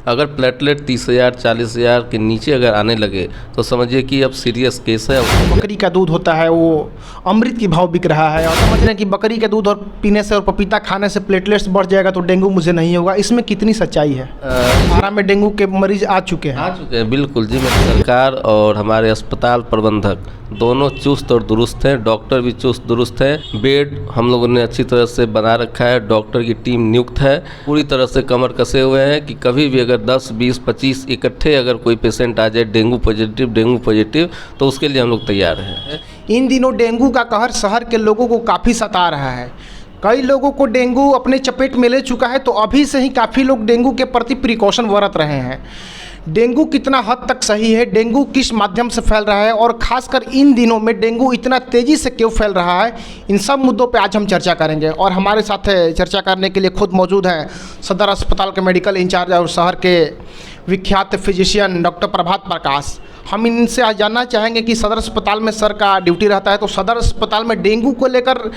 अगर प्लेटलेट 30,000 40,000 के नीचे अगर आने लगे तो समझिए कि अब सीरियस केस है। बकरी का दूध होता है वो अमृत की भाव बिक रहा है और समझ रहे हैं कि बकरी के दूध और पीने से और पपीता खाने से प्लेटलेट्स बढ़ जाएगा तो डेंगू मुझे नहीं होगा, इसमें कितनी सच्चाई है? आरा में डेंगू के मरीज आ चुके हैं। बिल्कुल जी। सरकार और हमारे अस्पताल प्रबंधक दोनों चुस्त और दुरुस्त हैं, डॉक्टर भी चुस्त दुरुस्त हैं, बेड हम लोगों ने अच्छी तरह से बना रखा है, डॉक्टर की टीम नियुक्त है, पूरी तरह से कमर कसे हुए हैं कि कभी भी अगर 10, 20, 25 इकट्ठे अगर कोई पेशेंट आ जाए डेंगू पॉजिटिव तो उसके लिए हम लोग तैयार हैं। इन दिनों डेंगू का कहर शहर के लोगों को काफ़ी सता रहा है। कई लोगों को डेंगू अपने चपेट में ले चुका है, तो अभी से ही काफ़ी लोग डेंगू के प्रति प्रिकॉशन बरत रहे हैं। डेंगू कितना हद तक सही है, डेंगू किस माध्यम से फैल रहा है और ख़ासकर इन दिनों में डेंगू इतना तेज़ी से क्यों फैल रहा है, इन सब मुद्दों पे आज हम चर्चा करेंगे। और हमारे साथ चर्चा करने के लिए खुद मौजूद हैं सदर अस्पताल के मेडिकल इंचार्ज और शहर के विख्यात फिजिशियन डॉक्टर प्रभात प्रकाश। हम इनसे आज जानना चाहेंगे कि सदर अस्पताल में सर का ड्यूटी रहता है, तो सदर अस्पताल में डेंगू को लेकर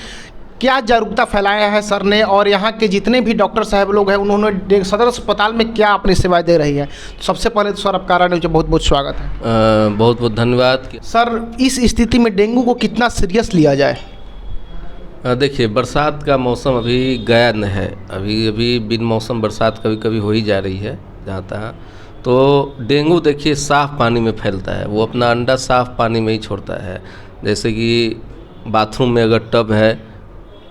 क्या जागरूकता फैलाया है सर ने, और यहाँ के जितने भी डॉक्टर साहब लोग हैं उन्होंने सदर अस्पताल में क्या अपनी सेवाएं दे रही है। सबसे पहले तो सर आपका आरा न्यूज़ बहुत बहुत स्वागत है। बहुत बहुत धन्यवाद। सर, इस स्थिति में डेंगू को कितना सीरियस लिया जाए? देखिए, बरसात का मौसम अभी गया न है, अभी बिन मौसम बरसात कभी कभी हो ही जा रही है जहाँ तहाँ। तो डेंगू देखिए साफ़ पानी में फैलता है, वो अपना अंडा साफ़ पानी में ही छोड़ता है। जैसे कि बाथरूम में अगर टब है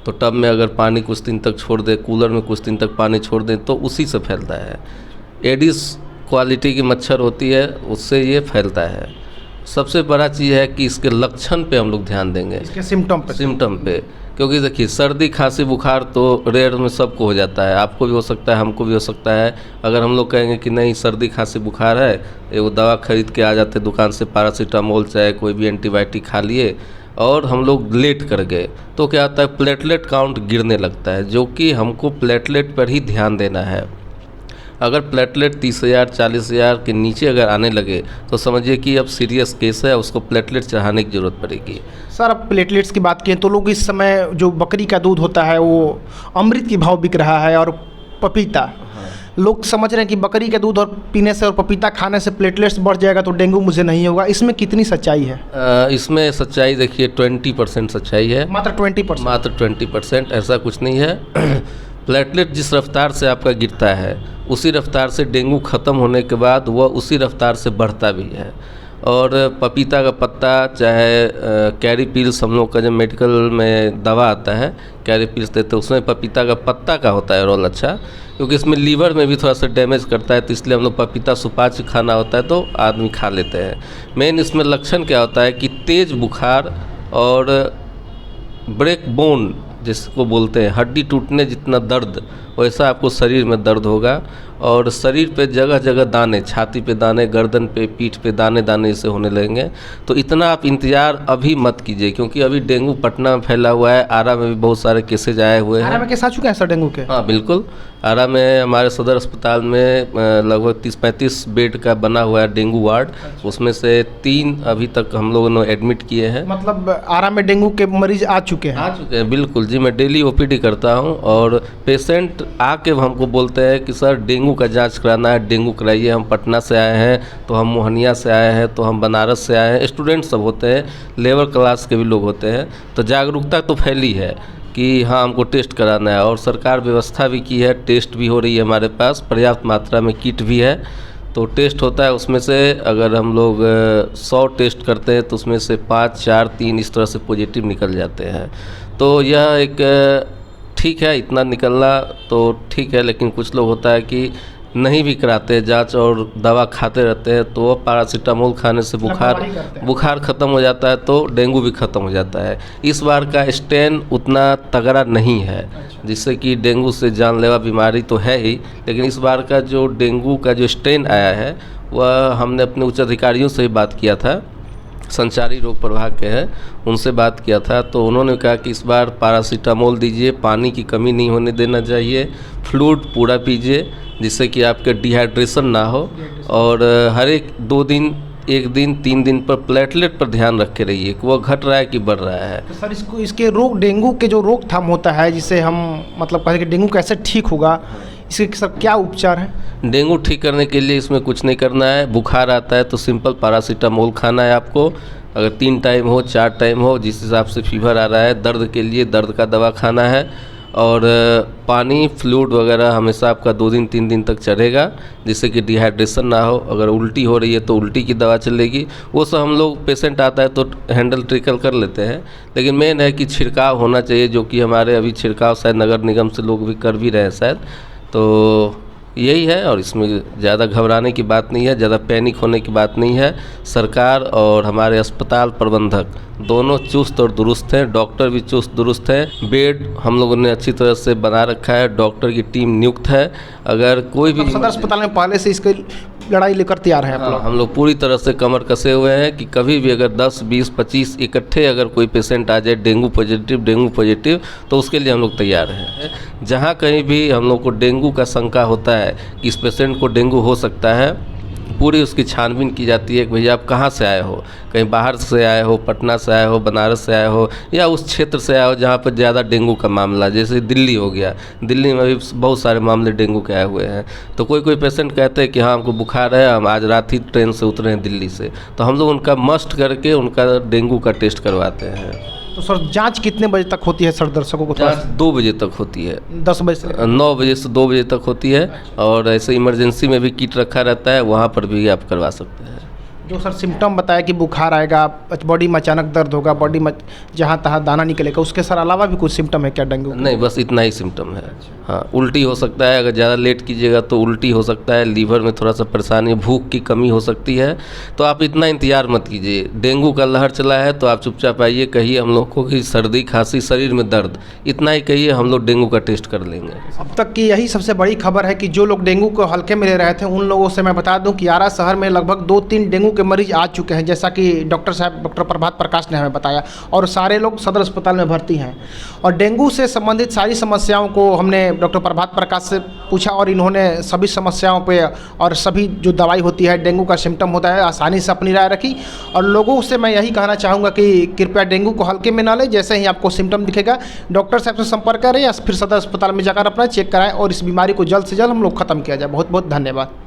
तो टब में अगर पानी कुछ दिन तक छोड़ दे, कूलर में कुछ दिन तक पानी छोड़ दें तो उसी से फैलता है। एडिस क्वालिटी की मच्छर होती है, उससे ये फैलता है। सबसे बड़ा चीज़ है कि इसके लक्षण पे हम लोग ध्यान देंगे, इसके सिम्टम पे। क्योंकि देखिए सर्दी खांसी बुखार तो रेयर में सबको हो जाता है, आपको भी हो सकता है, हमको भी हो सकता है। अगर हम लोग कहेंगे कि नहीं सर्दी खांसी बुखार है, वो दवा खरीद के आ जाते दुकान से, पैरासीटामोल चाहे कोई भी एंटीबायोटिक खा लिए और हम लोग लेट कर गए तो क्या होता है, प्लेटलेट काउंट गिरने लगता है, जो कि हमको प्लेटलेट पर ही ध्यान देना है। अगर प्लेटलेट 30,000 40,000 के नीचे अगर आने लगे तो समझिए कि अब सीरियस केस है, उसको प्लेटलेट चढ़ाने की ज़रूरत पड़ेगी। सर, अब प्लेटलेट्स की बात करें तो लोग इस समय जो बकरी का दूध होता है वो अमृत की भाव बिक रहा है और पपीता, लोग समझ रहे हैं कि बकरी के दूध और पीने से और पपीता खाने से प्लेटलेट्स बढ़ जाएगा तो डेंगू मुझे नहीं होगा, इसमें कितनी सच्चाई है? इसमें सच्चाई देखिए 20% सच्चाई है। मात्र 20%, ऐसा कुछ नहीं है। प्लेटलेट जिस रफ्तार से आपका गिरता है उसी रफ्तार से डेंगू ख़त्म होने के बाद वह उसी रफ्तार से बढ़ता भी है। और पपीता का पत्ता चाहे कैरी पील्स, हम लोग का जब मेडिकल में दवा आता है कैरी पील्स देते हैं, उसमें पपीता का पत्ता का होता है रोल अच्छा, क्योंकि इसमें लीवर में भी थोड़ा सा डैमेज करता है, तो इसलिए हम लोग पपीता सुपाच्य खाना होता है तो आदमी खा लेते हैं। मेन इसमें लक्षण क्या होता है कि तेज़ बुखार और ब्रेक बोन जिसको बोलते हैं, हड्डी टूटने जितना दर्द वैसा आपको शरीर में दर्द होगा और शरीर पे जगह जगह दाने, छाती पे दाने, गर्दन पे, पीठ पे दाने दाने से होने लगेंगे। तो इतना आप इंतज़ार अभी मत कीजिए, क्योंकि अभी डेंगू पटना में फैला हुआ है, आरा में भी बहुत सारे केसेज आए हुए हैं। आरा में केस आ चुके हैं सर डेंगू के? हाँ बिल्कुल, आरा में हमारे सदर अस्पताल में लगभग 30-35 बेड का बना हुआ है डेंगू वार्ड, उसमें से 3 अभी तक हम लोगों ने एडमिट किए हैं। मतलब आरा में डेंगू के मरीज आ चुके हैं? बिल्कुल जी। मैं डेली ओपीडी करता हूँ और पेशेंट आके हमको बोलते हैं कि सर डेंगू का जांच कराना है, डेंगू कराइए। हम पटना से आए हैं, तो हम मोहनिया से आए हैं, तो हम बनारस से आए हैं। स्टूडेंट सब होते हैं, लेबर क्लास के भी लोग होते हैं। तो जागरूकता तो फैली है कि हाँ हमको टेस्ट कराना है और सरकार व्यवस्था भी की है, टेस्ट भी हो रही है, हमारे पास पर्याप्त मात्रा में किट भी है, तो टेस्ट होता है। उसमें से अगर हम लोग 100 टेस्ट करते हैं तो उसमें से 5, 4, 3 इस तरह से पॉजिटिव निकल जाते हैं। तो यह एक ठीक है, इतना निकलना तो ठीक है, लेकिन कुछ लोग होता है कि नहीं भी कराते जांच और दवा खाते रहते हैं, तो पैरासीटामोल खाने से बुखार ख़त्म हो जाता है तो डेंगू भी ख़त्म हो जाता है। इस बार का स्ट्रेन उतना तगड़ा नहीं है, जिससे कि डेंगू से जानलेवा बीमारी तो है ही, लेकिन इस बार का जो डेंगू का जो स्ट्रेन आया है वह हमने अपने उच्च अधिकारियों से ही बात किया था, संचारी रोग प्रभाग के हैं, उनसे बात किया था, तो उन्होंने कहा कि इस बार पैरासीटामोल दीजिए, पानी की कमी नहीं होने देना चाहिए, फ्लूइड पूरा पीजिए जिससे कि आपके डिहाइड्रेशन ना हो, और हर एक 2 दिन, 1 दिन, 3 दिन पर प्लेटलेट पर ध्यान रखे रहिए कि वो घट रहा है कि बढ़ रहा है। तो सर इसके रोग, डेंगू के जो रोकथाम होता है जिसे हम मतलब कहें कि डेंगू कैसे ठीक होगा, इसके सर क्या उपचार है? डेंगू ठीक करने के लिए इसमें कुछ नहीं करना है। बुखार आता है तो सिंपल पैरासीटामोल खाना है आपको, अगर 3 टाइम हो 4 टाइम हो, जिस हिसाब से फीवर आ रहा है। दर्द के लिए दर्द का दवा खाना है, और पानी फ्लूइड वगैरह हमेशा आपका 2 दिन 3 दिन तक चढ़ेगा, जिससे कि डिहाइड्रेशन ना हो। अगर उल्टी हो रही है तो उल्टी की दवा चलेगी। वो सब हम लोग पेशेंट आता है तो हैंडल ट्रिकल कर लेते हैं, लेकिन मेन है कि छिड़काव होना चाहिए, जो कि हमारे अभी छिड़काव शायद नगर निगम से लोग भी कर भी रहे हैं शायद। तो यही है, और इसमें ज़्यादा घबराने की बात नहीं है, ज़्यादा पैनिक होने की बात नहीं है। सरकार और हमारे अस्पताल प्रबंधक दोनों चुस्त और दुरुस्त हैं, डॉक्टर भी चुस्त दुरुस्त हैं। बेड हम लोगों ने अच्छी तरह से बना रखा है, डॉक्टर की टीम नियुक्त है। अगर कोई भी सदर अस्पताल में पहले से इसकी लड़ाई लेकर तैयार है आप लोग? हम लोग पूरी तरह से कमर कसे हुए हैं कि कभी भी अगर 10, 20, 25 इकट्ठे अगर कोई पेशेंट आ जाए डेंगू पॉजिटिव तो उसके लिए हम लोग तैयार हैं। जहाँ कहीं भी हम लोग को डेंगू का शंका होता है कि इस पेशेंट को डेंगू हो सकता है, पूरी उसकी छानबीन की जाती है कि भैया आप कहाँ से आए हो, कहीं बाहर से आए हो, पटना से आए हो, बनारस से आए हो, या उस क्षेत्र से आए हो जहाँ पर ज़्यादा डेंगू का मामला, जैसे दिल्ली हो गया। दिल्ली में भी बहुत सारे मामले डेंगू के आए हुए हैं। तो कोई पेशेंट कहते हैं कि हाँ हमको बुखार है, हम आज रात ही ट्रेन से उतरे हैं दिल्ली से, तो हम लोग उनका मस्ट करके उनका डेंगू का टेस्ट करवाते हैं। तो सर जांच कितने बजे तक होती है सर, दर्शकों को थोड़ा? 2 बजे तक होती है। 10 बजे से 9 बजे से 2 बजे तक होती है, और ऐसे इमरजेंसी में भी किट रखा रहता है, वहाँ पर भी आप करवा सकते हैं। जो सर सिम्टम बताया कि बुखार आएगा, बॉडी में अचानक दर्द होगा, बॉडी में जहाँ तहाँ दाना निकलेगा, उसके सर अलावा भी कुछ सिम्टम है क्या डेंगू? नहीं, बस इतना ही सिम्टम है। हाँ, उल्टी हो सकता है, अगर ज़्यादा लेट कीजिएगा तो उल्टी हो सकता है, लीवर में थोड़ा सा परेशानी, भूख की कमी हो सकती है। तो आप इतना इंतजार मत कीजिए। डेंगू का लहर चला है तो आप चुपचाप आइए, कहिए हम लोग को कि सर्दी खांसी, शरीर में दर्द, इतना ही कहिए, हम लोग डेंगू का टेस्ट कर लेंगे। अब तक की यही सबसे बड़ी खबर है कि जो लोग डेंगू को हल्के में ले रहे थे, उन लोगों से मैं बता दूं कि आरा शहर में लगभग 2-3 डेंगू के मरीज आ चुके हैं, जैसा कि डॉक्टर प्रभात प्रकाश ने हमें बताया, और सारे लोग सदर अस्पताल में भर्ती हैं। और डेंगू से संबंधित सारी समस्याओं को हमने डॉक्टर प्रभात प्रकाश से पूछा, और इन्होंने सभी समस्याओं पे और सभी जो दवाई होती है, डेंगू का सिम्टम होता है, आसानी से अपनी राय रखी। और लोगों से मैं यही कहना चाहूँगा कि कृपया डेंगू को हल्के में ना लें। जैसे ही आपको सिम्टम दिखेगा डॉक्टर साहब से संपर्क करें, या फिर सदर अस्पताल में जाकर अपना चेक कराएं, और इस बीमारी को जल्द से जल्द हम लोग ख़त्म किया जाए। बहुत बहुत धन्यवाद।